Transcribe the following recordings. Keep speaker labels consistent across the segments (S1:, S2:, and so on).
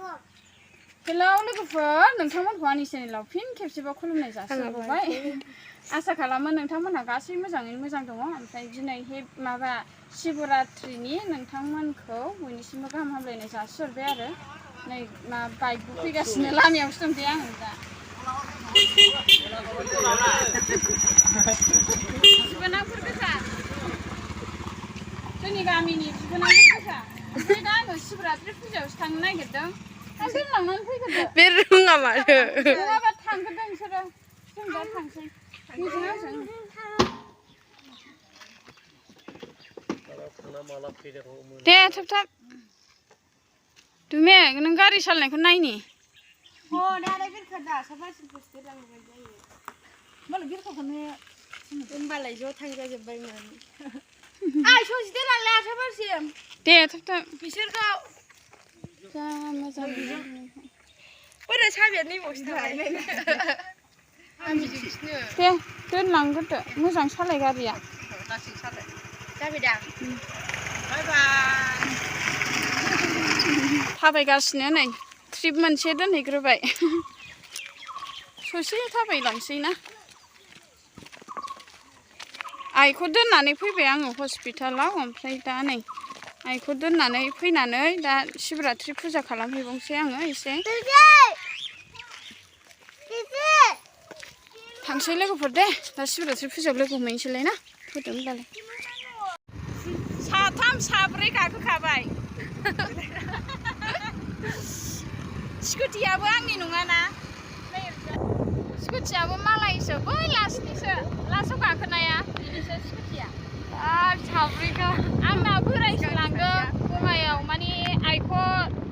S1: hello लोगोफोर नोंथांमोनखौ आंनि चेनेलाव फिन खेबसेबाव खुलुमनाय जासिहरबाय आसा खालामो नोंथांमोनहा गासै मोजाङैनो मोजां दङ ओमफ्राय दिनै माबा शिवरात्रिनि नोंथांमोनखौ बयनिसिमबो गाहाम हामलायनाय जासिहरबाय आरो नै मा बाइकबो फैगासिनो लामायावसो दंथ'यो आं दा बिबोनांफोर गोजा जोंनि गामिनि बिबोनांफोर गोजा ओमफ्राय दा आङो शिवरात्रि फुजायावसो थांनो नागिरदों दोनलांनानै फैग्रोदो
S2: बे रोङा माथो
S1: नङाबा थांग्रोदों बिसोरो जों दा थांसै बेजों आंजों दे थाब थाब दुमे नों गारि सालायनायखौ नायनि दालाय बिरखा दासो बासिनखौसो लांबाय जायो होमबालाय बिरखाखौनो होमबालाय ज' थांजाजोब्बायमोन आइ ससे दोनलांलाय आसाबासिम दे थाब थाब बिसोरखौ जा मोजां
S2: बोरै साबिया नैबावसो थाबाय
S1: दे दोनलांग्रोदो मोजां सालाय गारिया
S2: लासै सालाय जाबाय दा बाय बाय
S1: थाबायगासिनो नै ट्रिप मोनसे दोनहैग्रोबाय ससे थाबायलांसै ना आइखौ दोननानै फैबाय आङो हस्पिटालाव ओमफ्राय दा नै आइखौ दोननानै फैनानै दा शिवरात्रि फुजा खालामहैबावसै आङो एसे थांसै लोगोफोर दे दा शिवरात्रि फुजायाव लोगो हमहैनोसैलाय ना फैदो होनबालाय साथाम साब्रै गाखोखाबाय स्कुटियाबो आंनि नङाना स्कुटियाबो मालायसो बै लास्टआव गाखोनाया बिनिसो स्कुटिया साब्रैखा आंना बोरायसो लांदों बङाइयाव माने आइखौ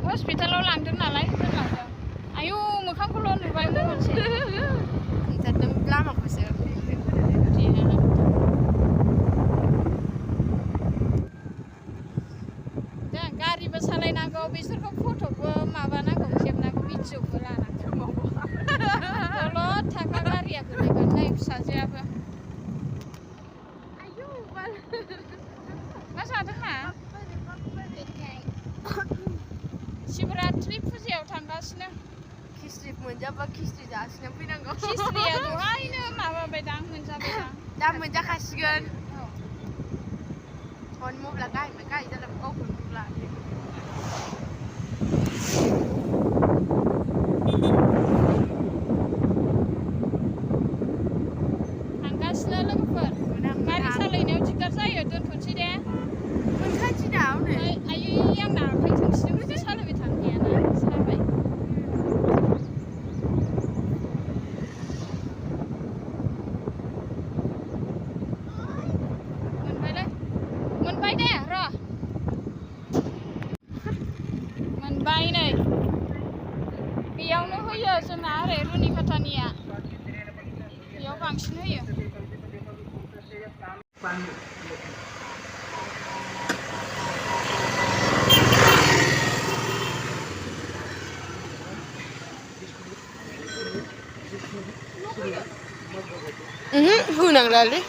S1: हस्पिटालाव लांदों नालाय दोनलांदों आयौ मोखांखौल' नुबाय महनसे
S2: नों लामाखौसो
S1: गारिबो सालायनांगौ बिसोरखौ फट'बो माबानांगौ खेबनांगौ भिडिअबो लानांगौ दलद थाखा गारिया गोलैगोन नै फिसाजोआबो मा जादों मा शिवरात्रि फुजायाव थांगासिनो
S2: खिस्रि मोनजाबा खिस्रि जासिनो फैनांगौ
S1: खिस्रिया दहायनो माबाबायदां मोनजाबायदां
S2: दा मोनजाखासिगोन हन मब्ला गाहायनिफ्राय गाहाय जालांबाय गावखौ नुब्ला
S1: थांगासिनो लोगोफोर गारि सालायनायाव दिगदार जायो दोनथ'नोसै दे
S2: मोनखानोसै दा
S1: आयै आंना आखाइ थोंसेजों बिदि सालायबाय थानो हायाना साबाय मोनबाय दे र' मोनबाय नै बेयावनो होयो जोंना ओरै रुनिकाटानिया बेयाव बांसिन होयो
S2: होनांलालै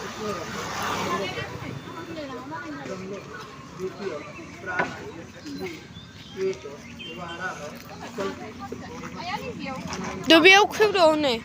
S2: बेयाव खेवदो नै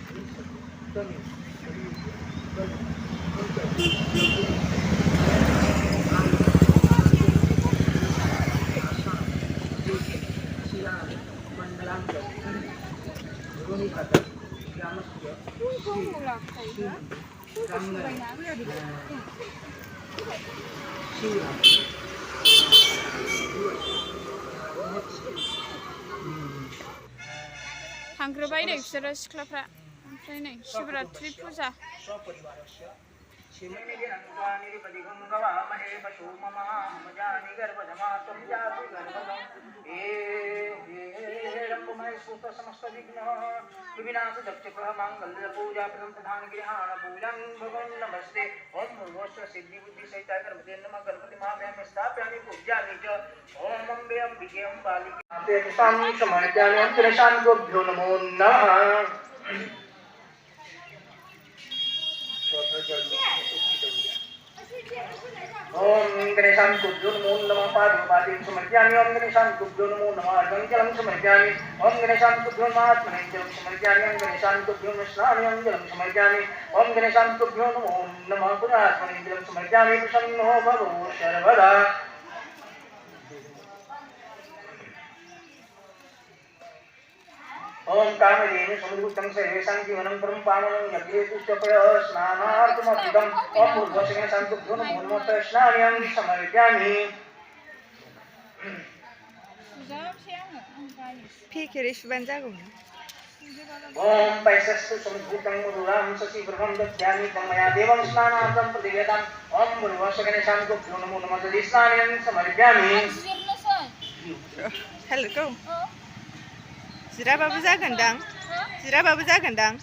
S1: थांग्रोबाय नै बिसोरो सिख्लाफ्रा ओमफ्राय नै शिवरात्रि फुजा
S3: नमो नमः ओम गणेशां तुभ्यो नमो नमः पादोपादिं समर्पयामि ओम गणेशां तुभ्यो नमो नमः अर्घ्यं समर्पयामि ओम गणेशां तुभ्यो नमः आत्मनेजलं समर्पयामि ओम गणेशां तुभ्यो स्नानं जलं समर्पयामि ओम गणेशां तुभ्यो नमो नमः पुनः आत्मनेजलं समर्पयामि प्रसन्नो भव सर्वदा ओम कामधेनु समुद्रं सर्वेषां जीवनं परं पावनं यज्ञेषु च स्नानार्थमर्पितम् ओम पूर्वस्मिन् शान्तुभ्यो नमो नमः स्नानं समर्पयामि
S2: फेखेरै सुबानो जागौमोन
S3: ओम पैसस्तु समुद्रं मधुरां शशिप्रभं दद्यामि तं मया देवं स्नानार्थं प्रतिवेदाम् ओम पूर्वस्मिन् शान्तुभ्यो नमो नमः स्नानं समर्पयामि
S2: हेलौ जिराबाबो जागोनदां जिराबाबो जागोनदां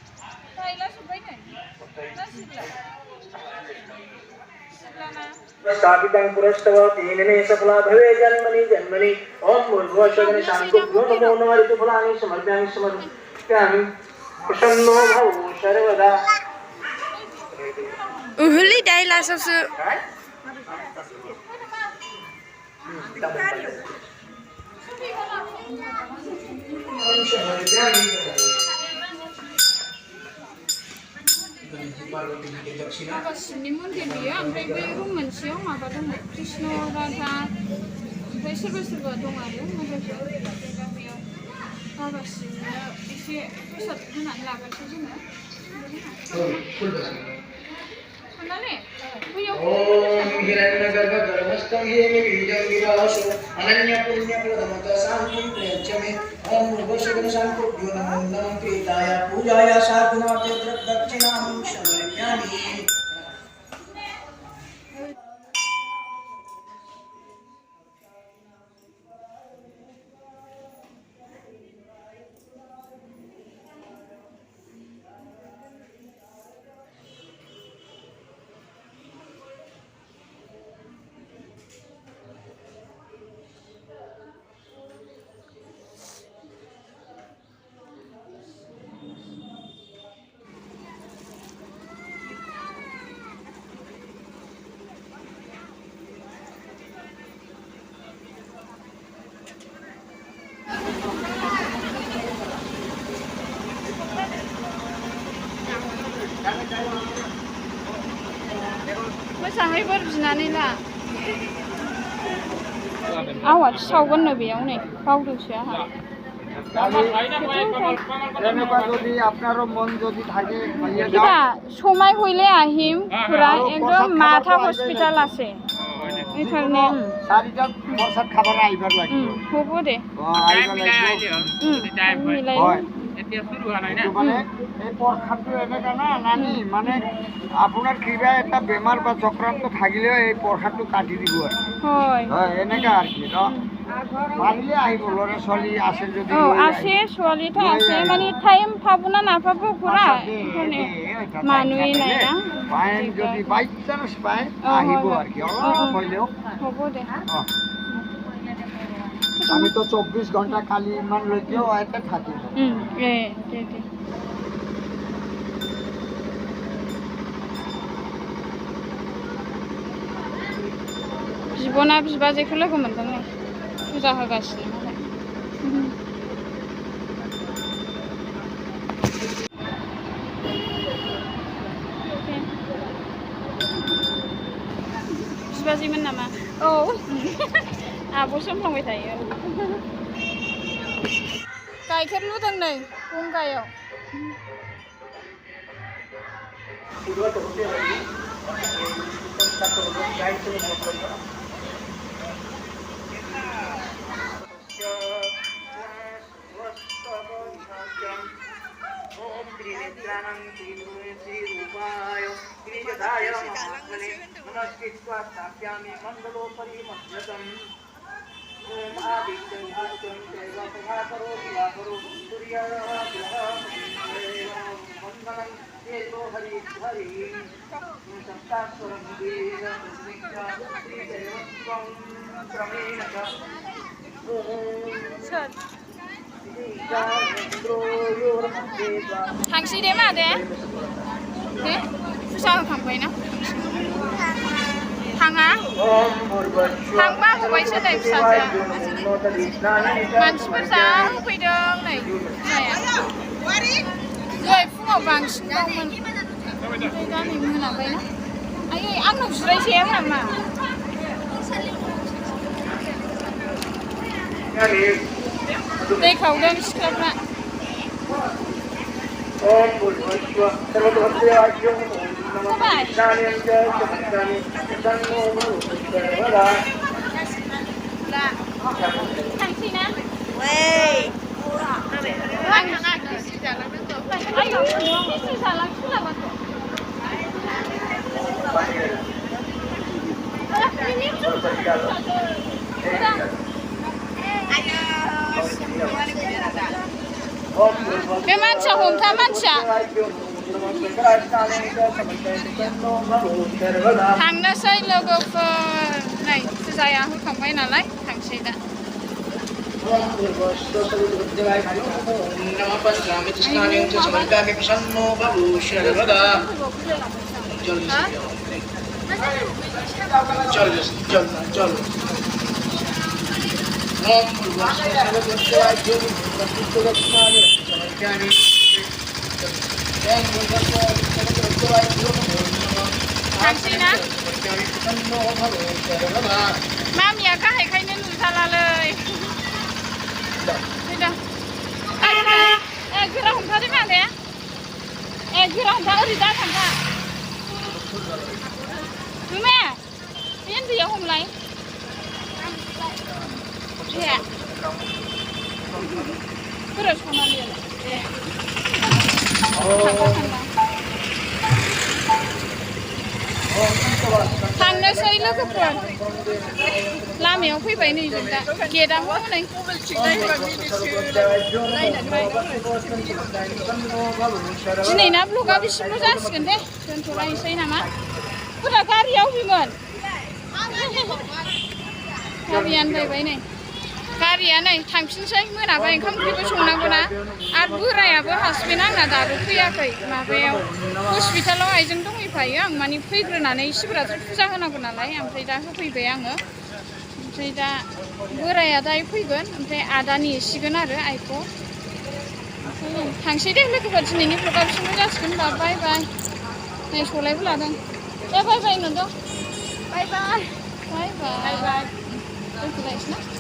S3: स्थापितं पुरस्तवती निमेषफला भवे जन्मनि जन्मनि ओम भूर्भुवस्वः शान्तुभ्यो नमो नमः ऋतुफलानि समर्पयामि प्रसन्नो भव सर्वदा
S2: ओहोलै दाहाय लास्टआवसो
S1: माबा शिबनि मन्दिर बियो ओमफ्राय बै रुम मोनसेयाव माबा दङ कृष्ण राधा ओमफ्राय सोरबा सोरबा दं आरो मन्दिरफ्राव बेयाव बाबा शिबनो एसे प्रसाद होनानै लागोनसै जोङो खोनाले बैयाव
S3: ओम हिरण्यगर्भगर्भस्थं येन बीजं विवासो अनन्यपुण्यप्रदमतः शान्तिं प्रयच्छमे ओम भूर्भुवस्वः शान्तुभ्यो नमो नमः प्रीताय पूजाय साधनार्थे दक्षिणां समर्पयामि
S1: मोजाङै बोर बिनानै ला आवाज सावगोननो बेयाव नै बावदोंसो आंहा কিবা সময় হইলে আহিম পুরা একদম মাথা হসপিটাল আছে এইখানে হ'ব দে
S3: মানে আপোনাৰ কিবা এটা বেমাৰ বা চক্ৰান্ত থাকিলেও এই প্ৰসাদটো কাটি দিব
S1: হয়
S3: এনেকা আৰু কি পাৰিলে আহিব ল'ৰা ছোৱালী আছে যদি
S1: আছে ছোৱালীটা আছে মানে টাইম পাব না নাপাব পুৰা এখানে মানুহে নাই না
S3: পায় যদি বাই চান্স পায় আহিব আৰু কি অলপ হইলেও
S1: হ'ব দে
S3: আমি তো 24 ঘন্টা খালি ইমান লৈকেও এটা থাকি
S1: बिब'ना बिबाजैखौ लोगो मोनदों नै फुजा होगासिनो मालाय बिबाजैमोन नामा औ आब' सोमफ्लांबाय थायो गाइखेर लुदों नै गंगायाव थांसै दे मा दे फुजा होखांबाय ना थाङा थांबा होबायसो नै फिसाजोआ मानसिफोर जा होफैदों नै बिमाया दहाय फुङाव बांसिनबावमोन ओमफ्राय दा नै मोनाबायना आयै आंनाव जिरायजाया नामा दै खावदों सिख्लाफ्रा थांसैना आं थाङा गिसि जालांनांगौ आयौ गिसि जालांसोलाबाथ' बे मानसिया हमथा मानसिया थांनोसै लोगोफोर नै फुजाया होखांबाय नालाय थांसै दा थांसैना मामिया गाहायखायनो नुजालालै फैदों गोरा हमथादों माने गोरा हमथा ओरै दा थांखा जुमे बे उन्दैयाव हमलाय दे गोरा सनालियालाय थांनोसै लोगोफोर लामायाव फैबाय नै जों दा गेटआव हनै दिनैना ब्लगा बिसिमल' जासिगोन दे दोनथ'लायनोसै नामा बुरजा गारिया अबेमोन गारिया आन्दायबाय नै गारिया नै थांफिनसै मोनाबाय ओंखाम ओंख्रिबो संनांगौना आरो बोरायाबो हासबेन्ड आंना दाबो फैयाखै माबायाव हस्पिटालाव आइजों दंहैफायो आं माने फैग्रोनानै शिवरात्रि फुजा होनांगौ नालाय ओमफ्राय दा होफैबाय आङो ओमफ्राय दा बोराया दायो फैगोन ओमफ्राय आदा नेसिगोन आरो आइखौ थांसै दे लोगोफोर दिनैनि ब्लगा बिसिमल' जासिगोन होनबा बाय बाय नै सलायबो लादों दे बाय बाय नोंथ' बाय बाय बाय बाय दोनथ'लायसै ना